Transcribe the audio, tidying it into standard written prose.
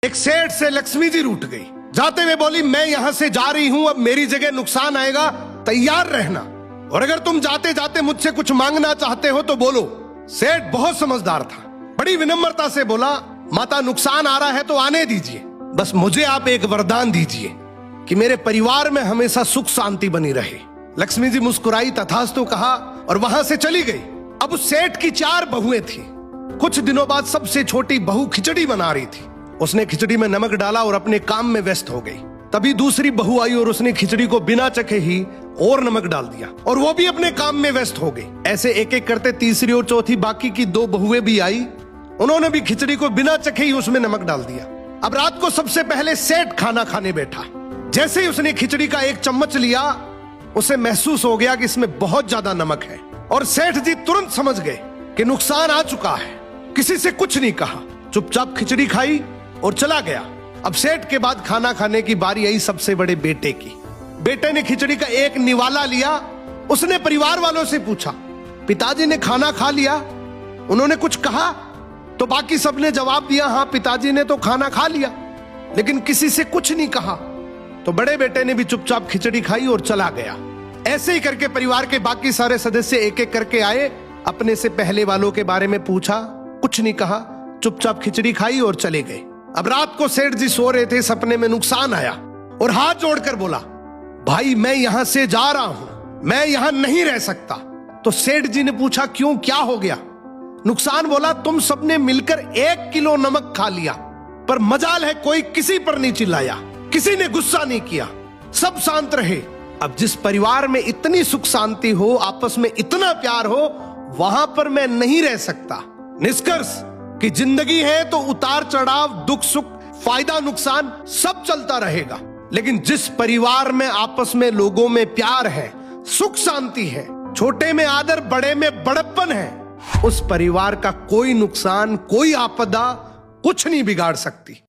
एक सेठ से लक्ष्मी जी रूठ गई। जाते हुए बोली, मैं यहां से जा रही हूं, अब मेरी जगह नुकसान आएगा, तैयार रहना, और अगर तुम जाते जाते मुझसे कुछ मांगना चाहते हो तो बोलो। सेठ बहुत समझदार था, बड़ी विनम्रता से बोला, माता नुकसान आ रहा है तो आने दीजिए, बस मुझे आप एक वरदान दीजिए कि मेरे परिवार में हमेशा सुख शांति बनी रहे। लक्ष्मी जी मुस्कुराई, तथास्तु कहा और वहां से चली गई। अब उस सेठ की 4 बहुएं थी। कुछ दिनों बाद सबसे छोटी बहू खिचड़ी बना रही थी। उसने खिचड़ी में नमक डाला और अपने काम में व्यस्त हो गई। तभी दूसरी बहू आई और उसने खिचड़ी को बिना चखे ही और नमक डाल दिया और वो भी अपने काम में व्यस्त हो गई। ऐसे एक एक करते तीसरी और चौथी बाकी की 2 बहुएं भी आई। उन्होंने भी खिचड़ी को बिना चखे ही उसमें नमक डाल दिया। अब रात को सबसे पहले सेठ खाना खाने बैठा। जैसे ही उसने खिचड़ी का एक चम्मच लिया, उसे महसूस हो गया कि इसमें बहुत ज्यादा नमक है, और सेठ जी तुरंत समझ गए कि नुकसान आ चुका है। किसी से कुछ नहीं कहा, चुपचाप खिचड़ी खाई और चला गया। अब सेठ के बाद खाना खाने की बारी आई सबसे बड़े बेटे की। बेटे ने खिचड़ी का एक निवाला लिया। उसने परिवार वालों से पूछा, पिताजी ने खाना खा लिया? उन्होंने कुछ कहा? तो बाकी सबने जवाब दिया, हाँ पिताजी ने तो खाना खा लिया, लेकिन किसी से कुछ नहीं कहा। तो बड़े बेटे ने भी चुपचाप खिचड़ी खाई और चला गया। ऐसे ही करके परिवार के बाकी सारे सदस्य एक एक करके आए। अपने से पहले वालों के बारे में पूछा, कुछ नहीं कहा, चुपचाप खिचड़ी खाई और चले गए। अब रात को सेठ जी सो रहे थे, सपने में नुकसान आया और हाथ जोड़कर बोला, भाई मैं यहां से जा रहा हूं, मैं यहां नहीं रह सकता। तो सेठ जी ने पूछा, क्यों, क्या हो गया? नुकसान बोला, तुम सबने मिलकर 1 किलो नमक खा लिया, पर मजाल है कोई किसी पर नहीं चिल्लाया, किसी ने गुस्सा नहीं किया, सब शांत रहे। अब जिस परिवार में इतनी सुख शांति हो, आपस में इतना प्यार हो, वहां पर मैं नहीं रह सकता। निष्कर्ष कि जिंदगी है तो उतार चढ़ाव, दुख सुख, फायदा नुकसान सब चलता रहेगा, लेकिन जिस परिवार में आपस में लोगों में प्यार है, सुख शांति है, छोटे में आदर, बड़े में बड़प्पन है, उस परिवार का कोई नुकसान, कोई आपदा कुछ नहीं बिगाड़ सकती।